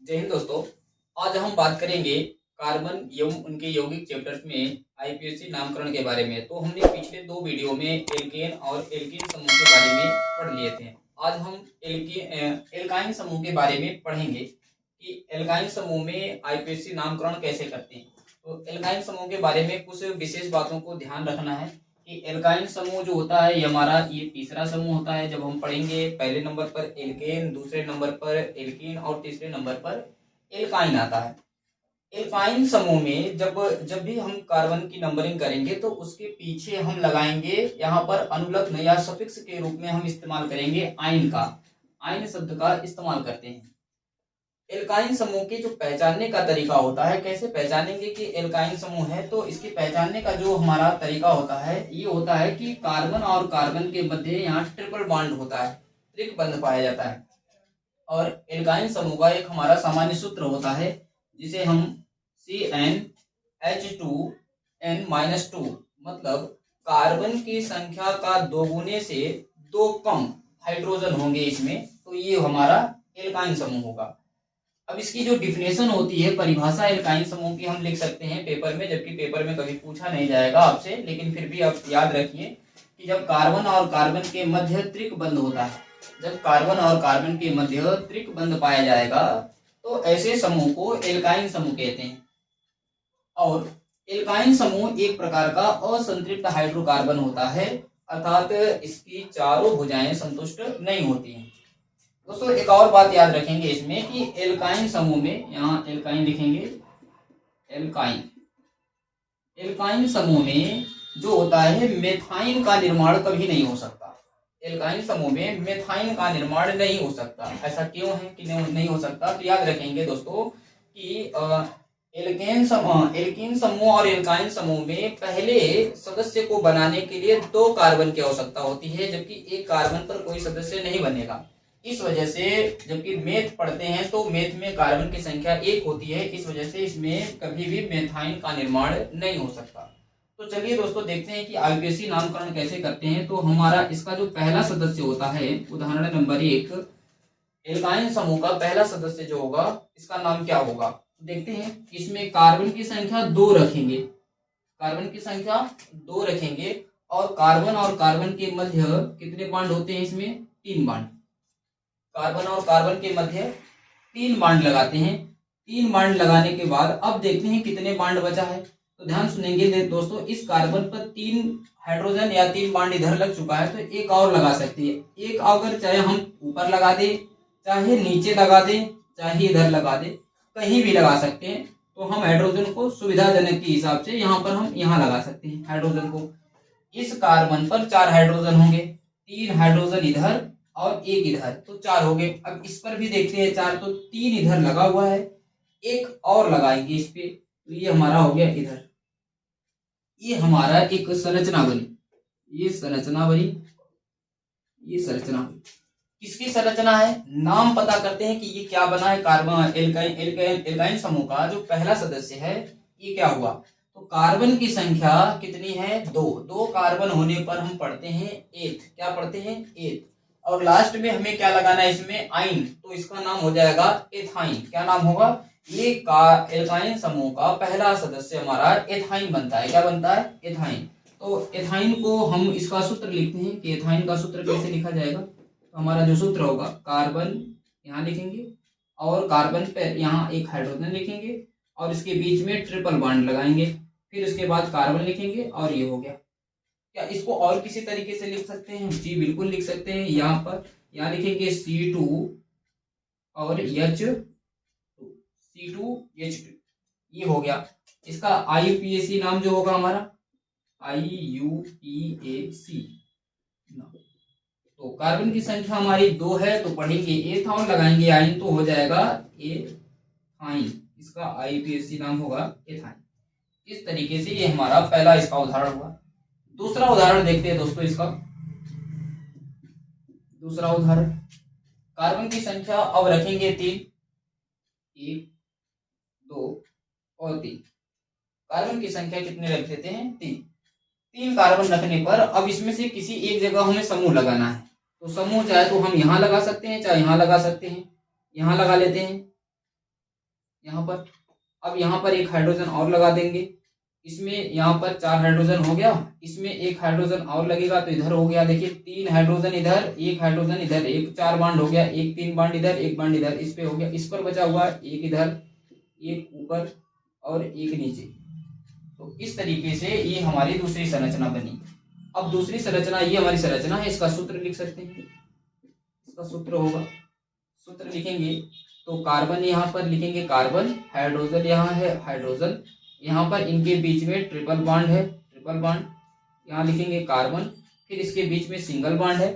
जय हिंद दोस्तों। आज हम बात करेंगे कार्बन एवं उनके यौगिक चैप्टर्स में आईपीएससी नामकरण के बारे में। तो हमने पिछले दो वीडियो में एल्केन और एल्कीन समूह के बारे में पढ़ लिए थे। आज हम एल्काइन समूह के बारे में पढ़ेंगे कि एल्काइन समूह में आईपीएससी नामकरण कैसे करते हैं। तो एल्काइन समूह के बारे में कुछ विशेष बातों को ध्यान रखना है कि एल्काइन समूह जो होता है ये हमारा ये तीसरा समूह होता है। जब हम पढ़ेंगे पहले नंबर पर एल्केन, दूसरे नंबर पर एल्कीन और तीसरे नंबर पर एल्काइन आता है। एल्काइन समूह में जब जब भी हम कार्बन की नंबरिंग करेंगे तो उसके पीछे हम लगाएंगे यहाँ पर अनुलग्न या सफिक्स के रूप में हम इस्तेमाल करेंगे आइन का। आइन शब्द का इस्तेमाल करते हैं। एल्काइन समूह के जो पहचानने का तरीका होता है, कैसे पहचानेंगे कि एल्काइन समूह है, तो इसके पहचानने का जो हमारा तरीका होता है ये होता है कि कार्बन और कार्बन के मध्य यहाँ ट्रिपल बॉन्ड होता है, त्रिक बंध पाया जाता है। और एल्काइन समूह का एक हमारा सामान्य सूत्र होता है जिसे हम CnH2n-2 मतलब कार्बन की संख्या का दोगुने से दो कम हाइड्रोजन होंगे इसमें, तो ये हमारा एल्काइन समूह होगा। अब इसकी जो डिफिनेशन होती है, परिभाषा एल्काइन समूह की हम लिख सकते हैं पेपर में, जबकि पेपर में कभी पूछा नहीं जाएगा आपसे, लेकिन फिर भी आप याद रखिए कि जब कार्बन और कार्बन के मध्य त्रिक बंध होता है, जब कार्बन और कार्बन के मध्य त्रिक बंध पाया जाएगा तो ऐसे समूह को एल्काइन समूह कहते हैं। और एल्काइन समूह एक प्रकार का असंतृप्त हाइड्रोकार्बन होता है, अर्थात इसकी चारों भुजाएं संतुष्ट नहीं होती हैं। दोस्तों एक और बात याद रखेंगे इसमें कि एल्काइन समूह में, यहाँ एल्काइन लिखेंगे, एल्काइन एल्काइन समूह में जो होता है मेथाइन का निर्माण कभी नहीं हो सकता। एल्काइन समूह में मेथाइन का निर्माण नहीं हो सकता। ऐसा क्यों है कि नहीं हो सकता? तो याद रखेंगे दोस्तों कि एल्कीन समूह और एल्काइन समूह में पहले सदस्य को बनाने के लिए दो कार्बन की आवश्यकता होती है, जबकि एक कार्बन पर कोई सदस्य नहीं बनेगा। इस वजह से जबकि मेथ पढ़ते हैं तो मेथ में कार्बन की संख्या एक होती है, इस वजह से इसमें कभी भी मेथाइन का निर्माण नहीं हो सकता। तो चलिए दोस्तों देखते हैं कि आईपीएससी नामकरण कैसे करते हैं। तो हमारा इसका जो पहला सदस्य होता है, उदाहरण नंबर 1, एल्काइन समूह का पहला सदस्य जो होगा इसका नाम क्या होगा? देखते हैं। इसमें कार्बन की संख्या 2 रखेंगे, कार्बन की संख्या 2 रखेंगे और कार्बन के मध्य कितने बॉन्ड होते हैं? इसमें 3 बॉन्ड। कार्बन और कार्बन के मध्य 3 बॉन्ड लगाते हैं। 3 बॉन्ड लगाने के बाद अब देखते हैं कितने बॉन्ड बचा है। तो ध्यान सुनेंगे दोस्तों, इस कार्बन पर 3 हाइड्रोजन या 3 बॉन्ड इधर लग चुका है, तो एक और लगा सकते हैं। एक अगर चाहे हम ऊपर लगा दे, चाहे नीचे लगा दे, चाहे इधर लगा दे, कहीं भी लगा सकते हैं। तो हम हाइड्रोजन को सुविधाजनक के हिसाब से यहाँ पर हम यहाँ लगा सकते हैं हाइड्रोजन को। इस कार्बन पर 4 हाइड्रोजन होंगे, 3 हाइड्रोजन इधर और एक इधर, तो 4 हो गए। अब इस पर भी देखते हैं 4, तो 3 इधर लगा हुआ है, एक और लगाएंगे इस पे, तो ये हमारा हो गया इधर। ये हमारा एक संरचना बनी, ये संरचना बनी, ये संरचना बनी। किसकी संरचना है? नाम पता करते हैं कि ये क्या बना है। कार्बन एल्काइन समूह का जो पहला सदस्य है ये क्या हुआ? तो कार्बन की संख्या कितनी है? 2 कार्बन होने पर हम पढ़ते हैं एथ। क्या पढ़ते हैं? एथ। और लास्ट में हमें क्या लगाना है? इसमें आइन, तो इसका नाम हो जाएगा एथाइन। क्या नाम होगा? ये एल्काइन समूह का पहला सदस्य हमारा एथाइन बनता है। क्या बनता है? एथाइन। तो एथाइन को हम इसका सूत्र लिखते हैं कि एथाइन का सूत्र कैसे लिखा जाएगा। तो हमारा जो सूत्र होगा, कार्बन यहाँ लिखेंगे और कार्बन पे यहाँ एक हाइड्रोजन लिखेंगे और इसके बीच में ट्रिपल बॉन्ड लगाएंगे, फिर उसके बाद कार्बन लिखेंगे और ये हो गया। क्या इसको और किसी तरीके से लिख सकते हैं? जी बिल्कुल लिख सकते हैं। यहाँ पर यहाँ लिखेंगे C2 और H2, C2H2, ये हो गया। इसका IUPAC नाम जो होगा हमारा IUPAC। तो कार्बन की संख्या हमारी 2 है, तो पढ़ेंगे एथ और लगाएंगे आइन, तो हो जाएगा एथाइन। इसका IUPAC नाम होगा एथाइन। इस तरीके से ये हमारा पहला इसका उदाहरण हुआ। दूसरा उदाहरण देखते हैं दोस्तों इसका। दूसरा उदाहरण, कार्बन की संख्या अब रखेंगे 3, 1, 2 और 3। कार्बन की संख्या कितने रख देते हैं? 3 कार्बन रखने पर अब इसमें से किसी एक जगह हमें समूह लगाना है। तो समूह चाहे तो हम यहाँ लगा सकते हैं, चाहे यहाँ लगा सकते हैं। यहाँ लगा लेते हैं यहाँ पर। अब यहाँ पर एक हाइड्रोजन और लगा देंगे, इसमें यहाँ पर 4 हाइड्रोजन हो गया, इसमें एक हाइड्रोजन और लगेगा तो इधर हो गया, देखिए 3 हाइड्रोजन इधर, एक हाइड्रोजन इधर, एक 4 बाड हो गया, एक 3 बाड इधर, एक बाड इधर, इस पे हो गया। इस पर बचा हुआ एक इधर, एक ऊपर और एक नीचे। तो इस तरीके से ये हमारी दूसरी संरचना बनी। अब दूसरी संरचना, ये हमारी संरचना है, इसका सूत्र लिख सकते हैं। इसका सूत्र होगा, सूत्र लिखेंगे तो कार्बन यहाँ पर लिखेंगे, कार्बन, हाइड्रोजन यहाँ है, हाइड्रोजन, यहाँ पर इनके बीच में ट्रिपल बॉन्ड है, ट्रिपल बॉन्ड, यहाँ लिखेंगे कार्बन, फिर इसके बीच में सिंगल बॉन्ड है,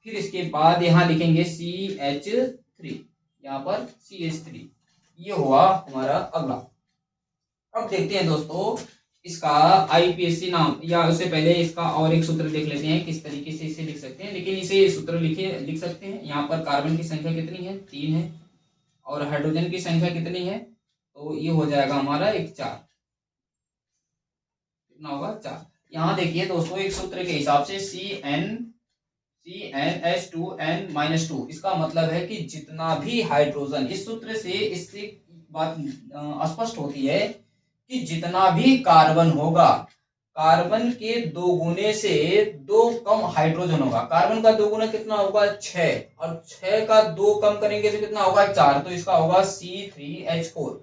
फिर इसके बाद यहाँ लिखेंगे CH3, यहाँ पर CH3। ये हुआ हमारा अगला। अब देखते हैं दोस्तों इसका IUPAC नाम, या उससे पहले इसका और एक सूत्र देख लेते हैं किस तरीके से इसे लिख सकते हैं। लेकिन इसे सूत्र लिख सकते हैं। यहाँ पर कार्बन की संख्या कितनी है, 3 है, और हाइड्रोजन की संख्या कितनी है, तो ये हो जाएगा हमारा एक 4, कितना होगा 4। यहाँ देखिए दोस्तों एक सूत्र के हिसाब से CnH2n-2, इसका मतलब है कि जितना भी हाइड्रोजन, इस सूत्र से इससे बात स्पष्ट होती है कि जितना भी कार्बन होगा, कार्बन के 2 गुने से 2 कम हाइड्रोजन होगा। कार्बन का 2 गुना कितना होगा, 6, और 6 का 2 कम करेंगे तो कितना होगा, 4, तो इसका होगा C3H4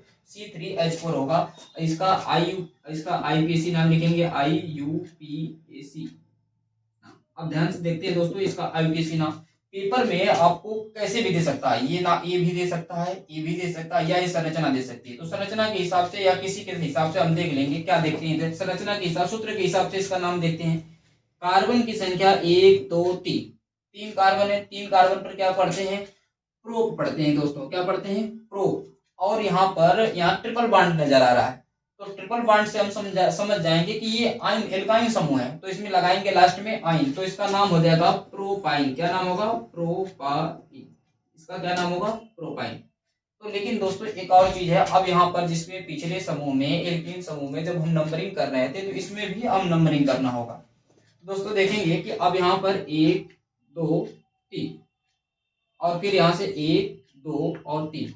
होगा। इसका IUPAC नाम लिखेंगे, IUPAC। अब ध्यान से देखते हैं दोस्तों इसका IUPAC नाम पेपर में आपको कैसे भी दे सकता है, ये ना, ये भी दे सकता है, ये भी दे सकता है, या ये संरचना दे सकती है। तो संरचना के हिसाब से या किसी के हिसाब से हम देख लेंगे। क्या देखते हैं, संरचना के हिसाब, सूत्र के हिसाब से इसका नाम देखते हैं। कार्बन की संख्या 1 2 3, 3 कार्बन है, 3 कार्बन पर क्या पढ़ते हैं, प्रो पढ़ते हैं दोस्तों, क्या पढ़ते हैं, प्रो। और यहाँ पर ट्रिपल बॉन्ड नजर आ रहा है, तो ट्रिपल बॉन्ड से हम समझ जाएंगे कि ये आयन, एल्काइन समूह है, तो इसमें लगाएंगे लास्ट में आयन, तो इसका नाम हो जाएगा प्रोपाइन। क्या नाम होगा, प्रोपाइन। इसका क्या नाम होगा, प्रोपाइन। तो लेकिन दोस्तों एक और चीज है, अब यहाँ पर जिसमें पिछले समूह में, एल्कीन समूह में जब हम नंबरिंग कर रहे थे, तो इसमें भी हम नंबरिंग करना होगा। दोस्तों देखेंगे कि अब यहाँ पर 1 2 3, और फिर यहाँ से 1 2 और 3,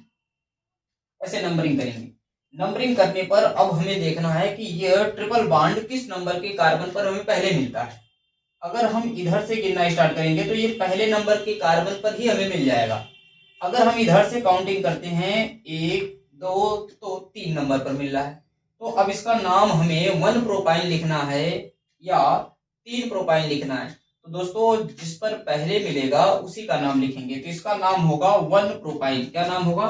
ऐसे नंबरिंग करेंगे। नंबरिंग करने पर अब हमें देखना है कि यह ट्रिपल बॉन्ड किस नंबर के कार्बन पर हमें पहले मिलता है। अगर हम इधर से गिनना स्टार्ट करेंगे तो ये पहले नंबर के कार्बन पर ही हमें मिल जाएगा। अगर हम इधर से काउंटिंग करते हैं 1 2, तो 3 नंबर पर मिल रहा है। तो अब इसका नाम हमें 1 प्रोपाइन लिखना है या 3 प्रोपाइन लिखना है। तो दोस्तों जिस पर पहले मिलेगा उसी का नाम लिखेंगे, तो इसका नाम होगा 1 प्रोपाइन। क्या नाम होगा,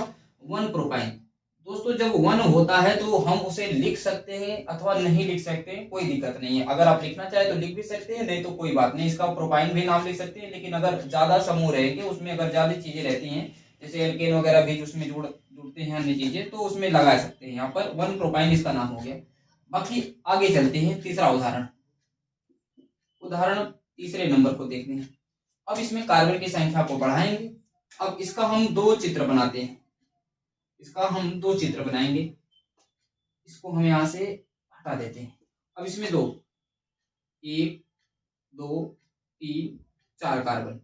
1 प्रोपाइन। दोस्तों जब 1 होता है तो हम उसे लिख सकते हैं अथवा नहीं लिख सकते हैं, कोई दिक्कत नहीं है। अगर आप लिखना चाहे तो लिख भी सकते हैं, नहीं तो कोई बात नहीं, इसका प्रोपाइन भी नाम लिख सकते हैं। लेकिन अगर ज्यादा समूह रहेंगे, उसमें अगर ज्यादा चीजें रहती हैं, जैसे एल्केन वगैरह भी उसमें जुड़ते हैं अन्य चीजें, तो उसमें लगा सकते हैं। यहाँ पर 1 प्रोपाइन इसका नाम हो गया। बाकी आगे चलते हैं, तीसरा उदाहरण तीसरे नंबर को देखते हैं। अब इसमें कार्बन की संख्या को बढ़ाएंगे। अब इसका हम 2 चित्र बनाते हैं, इसका हम 2 चित्र बनाएंगे। इसको हम यहां से हटा देते हैं। अब इसमें 2, 1 2 3 4 कार्बन,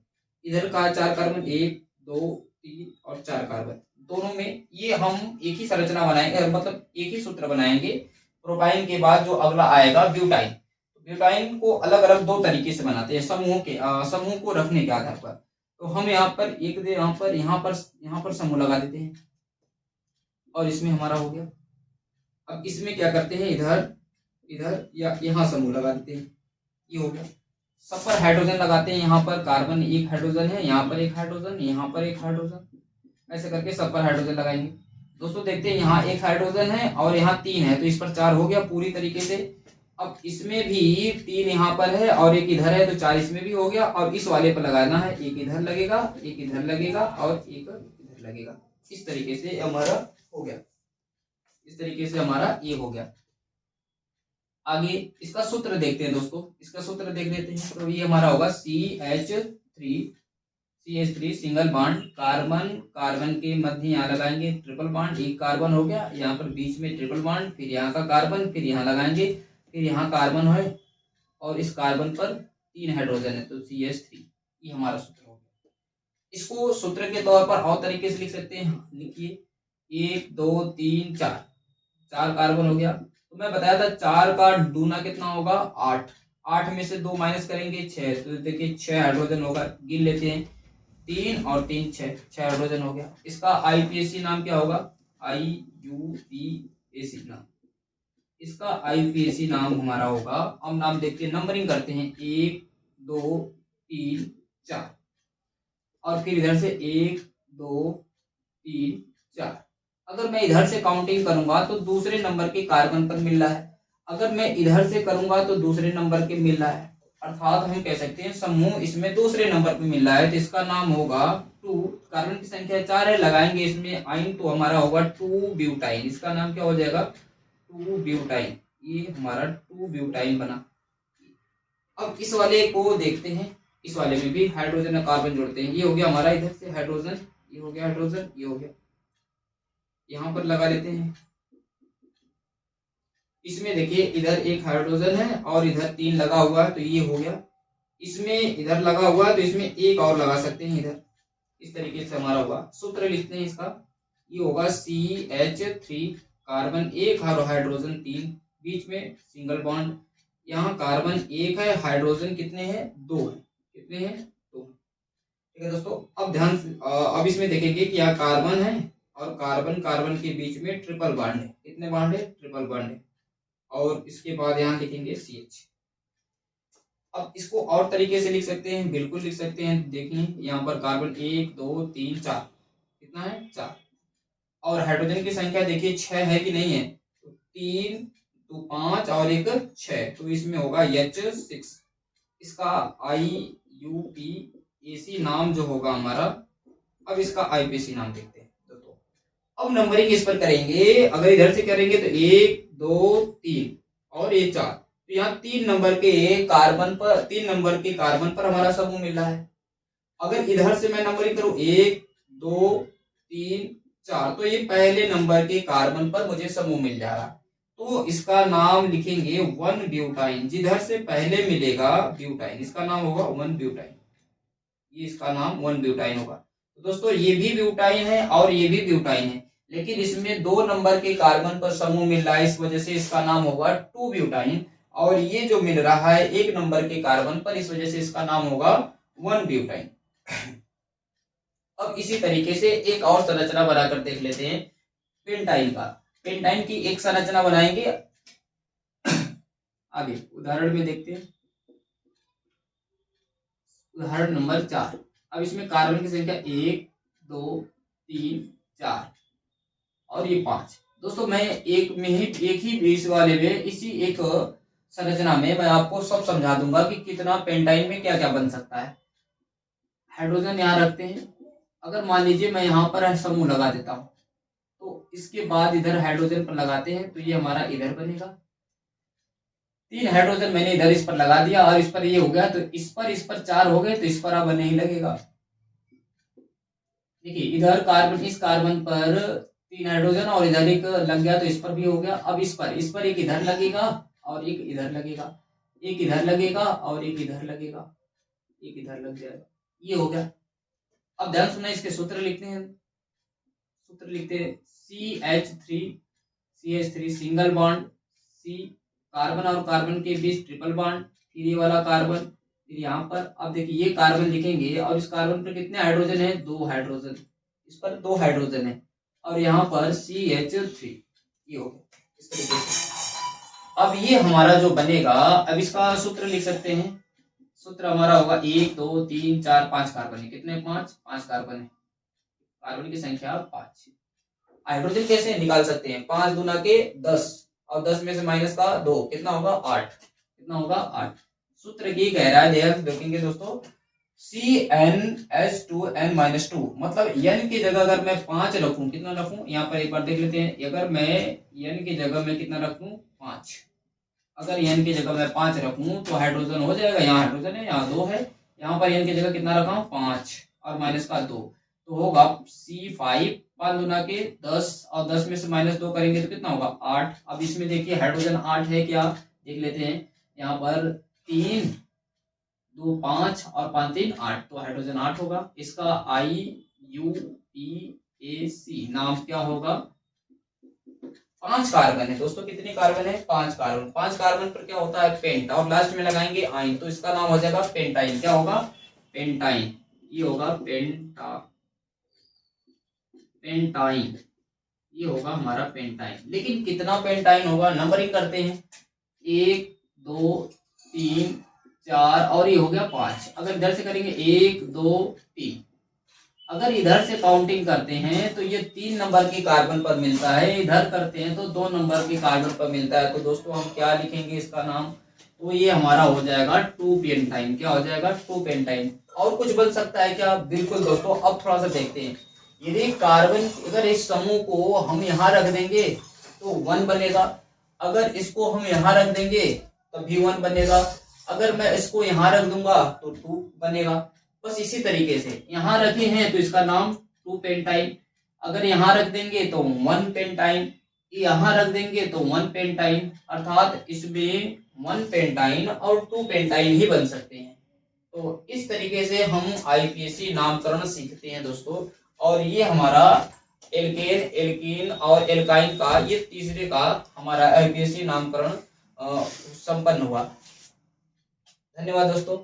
इधर का 4 कार्बन, 1 2 3 और 4 कार्बन, दोनों में ये हम एक ही संरचना बनाएंगे, मतलब एक ही सूत्र बनाएंगे। प्रोपाइन के बाद जो अगला आएगा ब्यूटाइन। ब्यूटाइन को अलग अलग 2 तरीके से बनाते हैं, समूह को रखने के आधार पर। तो हम यहाँ पर एक दे, यहाँ पर समूह लगा देते हैं, और इसमें हमारा हो गया। अब इसमें क्या करते हैं, इधर या यहाँ समूह लगा देते हैं, ये हो गया। सब पर हाइड्रोजन लगाते हैं, यहाँ पर कार्बन 1 हाइड्रोजन है, यहाँ पर 1 हाइड्रोजन, यहाँ पर 1 हाइड्रोजन, ऐसे करके सब पर हाइड्रोजन लगाएंगे। दोस्तों देखते हैं यहाँ 1 हाइड्रोजन है और यहाँ 3 है, तो इस पर 4 हो गया पूरी तरीके से। अब इसमें भी 3 यहाँ पर है और 1 इधर है, तो 4 इसमें भी हो गया। और इस वाले पर लगाना है, 1 इधर लगेगा, 1 इधर लगेगा और 1 इधर लगेगा। इस तरीके से हमारा हो गया, इस तरीके से हमारा ये हो गया। आगे इसका सूत्र देखते हैं दोस्तों, इसका सूत्र देख लेते हैं। तो ये हमारा होगा CH3 सिंगल बॉन्ड, कार्बन के मध्य यहाँ लगाएंगे ट्रिपल बॉन्ड, 1 कार्बन हो गया, यहाँ पर बीच में ट्रिपल बॉन्ड, फिर यहाँ का कार्बन, फिर यहाँ लगाएंगे, फिर यहाँ कार्बन है और इस कार्बन पर 3 हाइड्रोजन है, तो CH3। ये हमारा सूत्र हो गया। इसको सूत्र के तौर पर और तरीके से लिख सकते हैं, लिखिए 1 2 3 4, 4 कार्बन हो गया। तो मैं बताया था 4 का दूना कितना होगा 8, 8 में से 2 माइनस करेंगे 6, तो देखिए 6 हाइड्रोजन होगा। गिन लेते हैं 3 और 3 6, 6 हाइड्रोजन हो गया। इसका आईपीएसी नाम क्या होगा, IUPAC नाम, इसका आईपीएसी नाम हमारा होगा। अब नाम देखते हैं, नंबरिंग करते हैं 1 2 3 4, और फिर इधर से 1 2 3 4। अगर मैं इधर से काउंटिंग करूंगा तो दूसरे नंबर के कार्बन पर मिल रहा है, अगर मैं इधर से करूंगा तो दूसरे नंबर के मिल रहा है, अर्थात हम कह सकते हैं समूह इसमें दूसरे नंबर पे मिल रहा है, तो इसका नाम होगा 2। कार्बन की संख्या 4 है, लगाएंगे इसमें आइन तो हमारा होगा 2 ब्यूटाइन। इसका नाम क्या हो जाएगा 2 ब्यूटाइन, ये हमारा 2 ब्यूटाइन बना। अब इस वाले को देखते हैं, इस वाले में भी हाइड्रोजन और कार्बन जोड़ते हैं। ये हो गया हमारा इधर से हाइड्रोजन, ये हो गया हाइड्रोजन, ये हो गया, यहां पर लगा लेते हैं। इसमें देखिए इधर एक हाइड्रोजन है और इधर 3 लगा हुआ है, तो ये हो गया। इसमें इधर लगा हुआ है तो इसमें एक और लगा सकते हैं इधर, इस तरीके से हमारा हुआ। सूत्र लिखते हैं इसका, ये होगा CH3, कार्बन 1 हाइड्रोजन 3, बीच में सिंगल बॉन्ड। यहाँ कार्बन 1 है, हाइड्रोजन कितने हैं 2 है, कितने हैं 2। ठीक है दोस्तों, अब ध्यान से अब इसमें देखेंगे कि यहाँ कार्बन है और कार्बन कार्बन के बीच में ट्रिपल बॉन्ड है। कितने बॉन्ड है, ट्रिपल बॉन्ड है। और इसके बाद यहाँ लिखेंगे CH। अब इसको और तरीके से लिख सकते हैं, बिल्कुल लिख सकते हैं। देखिए यहाँ पर कार्बन 1 2 3 4, कितना है 4, और हाइड्रोजन की संख्या देखिए 6 है कि नहीं है, तो 3 तो 5 और एक 6, तो इसमें होगा H6। इसका IUPAC नाम जो होगा हमारा। अब इसका IPAC नाम देखते हैं दोस्तों। अब नंबरिंग इस पर करेंगे, अगर इधर से करेंगे तो 1 2 3 और ये 4, तो यहाँ 3 नंबर के कार्बन पर, 3 नंबर के कार्बन पर हमारा समूह मिल रहा है। अगर इधर से मैं नंबरिंग करूं 1 2 3 4, तो ये पहले नंबर के कार्बन पर मुझे समूह मिल जा रहा, तो इसका नाम लिखेंगे 1 ब्यूटाइन। जिधर से पहले मिलेगा ब्यूटाइन, इसका नाम होगा 1 ब्यूटाइन, ये इसका नाम 1 ब्यूटाइन होगा। तो दोस्तों ये भी ब्यूटाइन है और ये भी ब्यूटाइन है, लेकिन इसमें 2 नंबर के कार्बन पर समूह मिल रहा है, इस वजह से इसका नाम होगा 2 ब्यूटाइन। और ये जो मिल रहा है 1 नंबर के कार्बन पर, इस वजह से इसका नाम होगा 1 ब्यूटाइन। अब इसी तरीके से एक और संरचना बनाकर देख लेते हैं पेंटाइन का। पेंटाइन की एक संरचना बनाएंगे आगे, उदाहरण में देखते हैं। उदाहरण नंबर 4। अब इसमें कार्बन की संख्या 1 2 3 4 और ये 5। दोस्तों मैं एक ही इस वाले में, इसी एक संरचना में मैं आपको सब समझा दूंगा कि कितना पेंटाइन में क्या क्या बन सकता है। हाइड्रोजन यहाँ रखते हैं, अगर मान लीजिए मैं यहाँ पर समूह लगा देता हूँ, तो इसके बाद इधर हाइड्रोजन पर लगाते हैं, तो ये हमारा इधर बनेगा। 3 हाइड्रोजन मैंने इधर इस पर लगा दिया और इस पर ये हो गया, तो इस पर 4 हो गए, तो इस पर अब नहीं लगेगा। देखिए इधर कार्बन, इस कार्बन पर 3 हाइड्रोजन और इधर एक लग गया, तो इस पर भी हो गया। अब इस पर एक इधर लगेगा और एक इधर लगेगा, एक इधर लगेगा और एक इधर लगेगा, एक इधर लग जाएगा, ये हो गया। अब ध्यान सुना, इसके सूत्र लिखते हैं। सूत्र लिखते हैं CH3 single bond, C carbon और कार्बन के बीच ट्रिपल बॉन्ड, फिर ये वाला कार्बन, फिर यहाँ पर। अब देखिए ये कार्बन लिखेंगे और इस कार्बन पर कितने हाइड्रोजन है, 2 हाइड्रोजन, इस पर 2 हाइड्रोजन है, और यहाँ पर CH3, ये हो गया इस तरीके से। अब ये हमारा जो बनेगा, अब इसका सूत्र लिख सकते हैं। सूत्र हमारा होगा 1 2 3 4 5 कार्बन है, कितने 5 कार्बन है, कार्बन की संख्या 5। हाइड्रोजन कैसे निकाल सकते हैं, 5 दूना के 10 और 10 में से माइनस का 2, कितना होगा 8, कितना होगा 8। सूत्र की कह रहा है, देखेंगे दोस्तों, CnH2n-2, मतलब n की जगह अगर मैं 5 रखूं, कितना रखूं, यहाँ पर एक बार देख लेते हैं। अगर मैं n की जगह में कितना रखूं 5, अगर n की जगह मैं 5 रखूं तो हाइड्रोजन हो जाएगा, यहाँ हाइड्रोजन है, यहाँ 2 है, यहाँ पर n की जगह कितना रखा हूं 5 और माइनस का 2, तो होगा C5, 5 दूना के 10 और 10 में से माइनस 2 करेंगे तो कितना होगा 8। अब इसमें देखिए हाइड्रोजन 8 है क्या, देख लेते हैं। यहाँ पर 3 2 5 और 5 3 8, तो हाइड्रोजन 8 होगा। इसका IUPAC AC नाम क्या होगा, 5 कार्बन है दोस्तों। कितने कार्बन है, 5 कार्बन। 5 कार्बन पर क्या होता है, पेंट, और लास्ट में लगाएंगे आइन, तो इसका नाम हो जाएगा पेंटाइन। क्या होगा, पेंटाइन। ये होगा पेंटाइन, ये होगा हमारा पेंटाइन। लेकिन कितना पेंटाइन होगा, नंबरिंग करते हैं, 1 2 3 4 और ये हो गया 5। अगर इधर से करेंगे 1 2 3, अगर इधर से काउंटिंग करते हैं तो ये 3 नंबर के कार्बन पर मिलता है, इधर करते हैं तो 2 नंबर के कार्बन पर मिलता है। तो दोस्तों हम क्या लिखेंगे इसका नाम, तो ये हमारा हो जाएगा 2 पेंटाइन। क्या हो जाएगा, 2 पेंटाइन। और कुछ बन सकता है क्या, बिल्कुल दोस्तों। अब थोड़ा सा देखते हैं, यदि कार्बन, अगर इस समूह को हम यहाँ रख देंगे तो 1 बनेगा, अगर इसको हम यहाँ रख देंगे तब भी 1 बनेगा, अगर मैं इसको यहाँ रख दूंगा तो 2 बनेगा। बस इसी तरीके से यहाँ रखे हैं तो इसका नाम 2 पेंटाइन, अगर यहाँ रख देंगे तो 1 पेंटाइन, यहाँ रख देंगे तो 1 पेंटाइन, अर्थात इसमें 1 पेंटाइन और 2 पेंटाइन ही बन सकते हैं। तो इस तरीके से हम आईपीएसी नामकरण सीखते हैं दोस्तों। और ये हमारा एल्केन, एल्कीन और एल्काइन का ये तीसरे का हमारा आईपीएसी नामकरण संपन्न हुआ। धन्यवाद दोस्तों।